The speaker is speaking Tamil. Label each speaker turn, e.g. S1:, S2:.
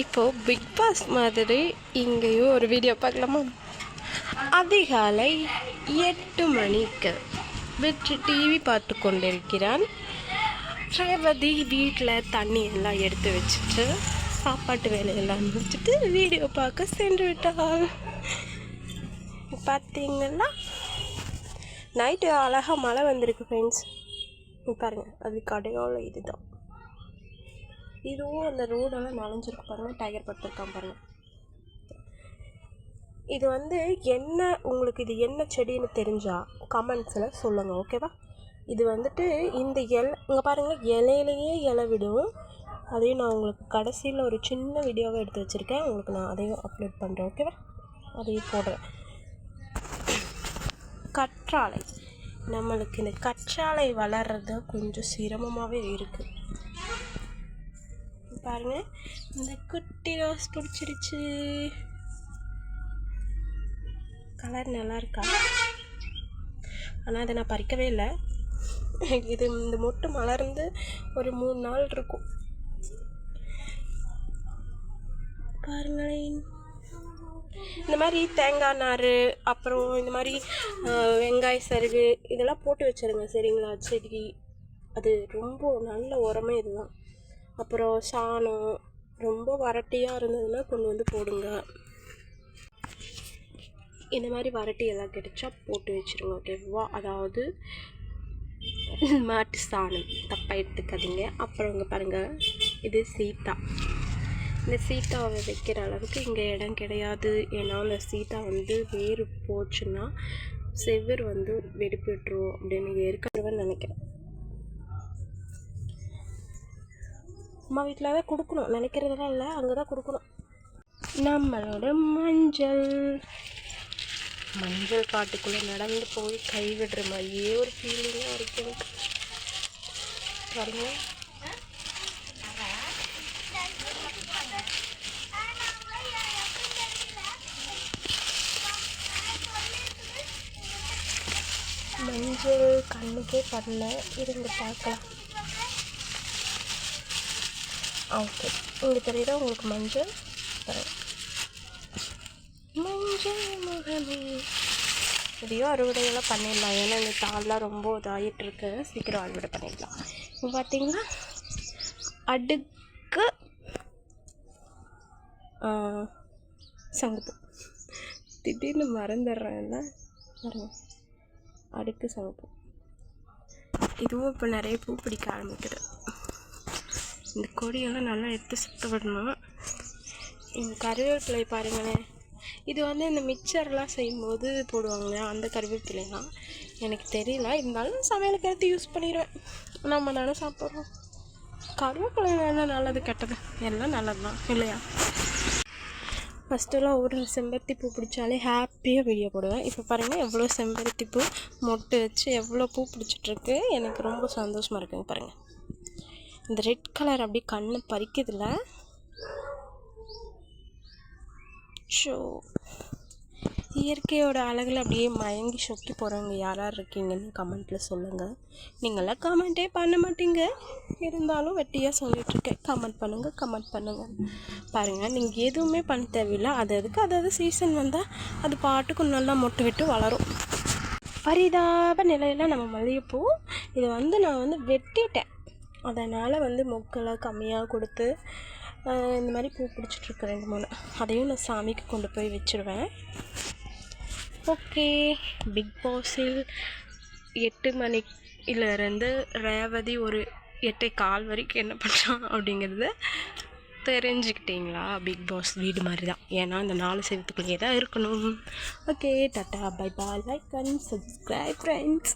S1: இப்போது பிக் பாஸ் மாதிரி இங்கேயும் ஒரு வீடியோ பார்க்கலாமா? அதிகாலை 8 மணிக்கு வெற்றி டிவி பார்த்து கொண்டிருக்கிறான். ரேவதி வீட்டில் தண்ணி எல்லாம் எடுத்து வச்சுட்டு சாப்பாட்டு வேலையெல்லாம் முடிச்சுட்டு வீடியோ பார்க்க சென்று விட்டாள். பார்த்தீங்கன்னா நைட்டு அழகாக மழை வந்திருக்கு ஃப்ரெண்ட்ஸ். பாருங்கள், அது கடையோல இதுதான். இதுவும் அந்த ரோடெல்லாம் நனைஞ்சிருக்கு பாருங்கள். டைகர் படுத்திருக்கான் பாருங்கள். இது என்ன உங்களுக்கு இது என்ன செடின்னு தெரிஞ்சால் கமெண்ட்ஸில் சொல்லுங்கள், ஓகேவா? இது இந்த இங்கே பாருங்கள், இலையிலேயே இலை விடும். அதையும் நான் உங்களுக்கு கடைசியில் ஒரு சின்ன வீடியோவை எடுத்து வச்சுருக்கேன். உங்களுக்கு நான் அதையும் அப்லோட் பண்ணுறேன், ஓகேவா? அதையும் போடுறேன். கற்றாழை, நம்மளுக்கு இந்த கற்றாழை வளர்றது கொஞ்சம் சிரமமாகவே இருக்குது. பாருங்கள், இந்த குட்டி ரோஸ் பிடிச்சிருச்சு. கலர் நல்லா இருக்கா? ஆனால் அதை நான் பறிக்கவே இல்லை. இது இந்த மொட்டு மலர்ந்து ஒரு 3 நாள் இருக்கும். பாருங்களேன், இந்த மாதிரி தேங்காய் நார், அப்புறம் இந்த மாதிரி வெங்காய சருகு இதெல்லாம் போட்டு வச்சுருங்க, சரிங்களா? செடி அது ரொம்ப நல்ல உரமே இதுதான். அப்புறம் சாணம் ரொம்ப வறட்டியாக இருந்ததுன்னா கொண்டு போடுங்க. இந்த மாதிரி வறட்டி எல்லாம் கிடைச்சா போட்டு வச்சுருங்க, ஓகேவா? அதாவது மாட்டு சாணம், தப்பாக எடுத்துக்காதீங்க. அப்புறம் இங்கே பாருங்கள், இது சீத்தா. இந்த சீத்தாவை வைக்கிற அளவுக்கு இங்கே இடம் கிடையாது. ஏன்னா இந்த சீத்தா வேறு போச்சுன்னா செவ்வர் வெடிப்பு விட்டுரும் அப்படின்னு ஏற்கனவே நினைக்கிறேன். அம்மா வீட்டில் தான் கொடுக்கணும் நினைக்கிறதெல்லாம் இல்லை, அங்கே தான் கொடுக்கணும். நம்மளோட மஞ்சள் காட்டுக்குள்ளே நடந்து போய் கைவிடுற மாதிரியே ஒரு ஃபீலிங்காக இருக்குது பாருங்க. மஞ்சள் கண்ணுக்கே பண்ணல, இருந்து பார்க்கலாம். ஓகே, உங்களுக்கு தெரியுதா? உங்களுக்கு மஞ்சள் முகமே இதையோ அறுவடையெல்லாம் பண்ணிடலாம். ஏன்னா இந்த தாள்லாம் ரொம்ப இதாகிட்டுருக்கு, சீக்கிரம் அறுவடை பண்ணிடலாம். இப்போ பார்த்தீங்கன்னா அடுக்கு சங்குப்பூ, திடீர்னு மறந்துடுறேன்ல. பாருங்க, அடுக்கு சங்குப்பூ. இதுவும் இப்போ நிறைய பூ பிடிக்க ஆரம்பிக்குது. இந்த கொடியெல்லாம் நல்லா எடுத்து சுத்த விடணும். இந்த கருவேப்பிலை பாருங்களேன், இது இந்த மிக்சர்லாம் செய்யும்போது போடுவாங்க அந்த கருவேப்பிலைலாம் எனக்கு தெரியல. இருந்தாலும் சமையலுக்கு எடுத்து யூஸ் பண்ணிடுவேன். நம்ம தானே சாப்பிட்றோம். கருவேப்பிலை என்ன நல்லது கெட்டது எல்லாம் நல்லது தான் இல்லையா? ஃபஸ்ட்டெல்லாம் ஒரு செம்பருத்தி பூ பிடிச்சாலே ஹாப்பியாக வீடியோ போடுவேன். இப்போ பாருங்கள், எவ்வளோ செம்பருத்தி பூ மொட்டு வச்சு எவ்வளோ பூ பிடிச்சிட்ருக்கு. எனக்கு ரொம்ப சந்தோஷமாக இருக்குங்க. பாருங்கள், இந்த ரெட் கலர் அப்படியே கண்ணு பறிக்கிறதுல. ஷோ, இயற்கையோட அழகில் அப்படியே மயங்கி சொக்கி போகிறவங்க யாரார் இருக்கீங்கன்னு கமெண்ட்டில் சொல்லுங்கள். நீங்களாம் கமெண்ட்டே பண்ண மாட்டீங்க, இருந்தாலும் வெட்டியாக சொல்லிகிட்ருக்கேன். கமெண்ட் பண்ணுங்கள். பாருங்கள், நீங்கள் எதுவுமே பண்ண தேவையில்லை. அதாவது சீசன் வந்தால் அது பாட்டுக்கு நல்லா மொட்டு விட்டு வளரும். பரிதாப நிலையில் நம்ம மல்லிகைப்பூ இதை நான் வெட்டிட்டேன். அதனால் மொக்கெல்லாம் கம்மியாக கொடுத்து இந்த மாதிரி பூ பிடிச்சிட்ருக்கு 2-3. அதையும் நான் சாமிக்கு கொண்டு போய் வச்சுருவேன். ஓகே, பிக் பாஸில் 8 மணியிலேருந்து ரேவதி ஒரு 8:15 வரைக்கும் என்ன பண்ணுறான் அப்படிங்கிறத தெரிஞ்சுக்கிட்டிங்களா? பிக் பாஸ் வீடு மாதிரி தான். ஏன்னா இந்த 4 செவத்துக்குள்ளேயே தான் இருக்கணும். Okay, tata, bye bye, like and subscribe friends.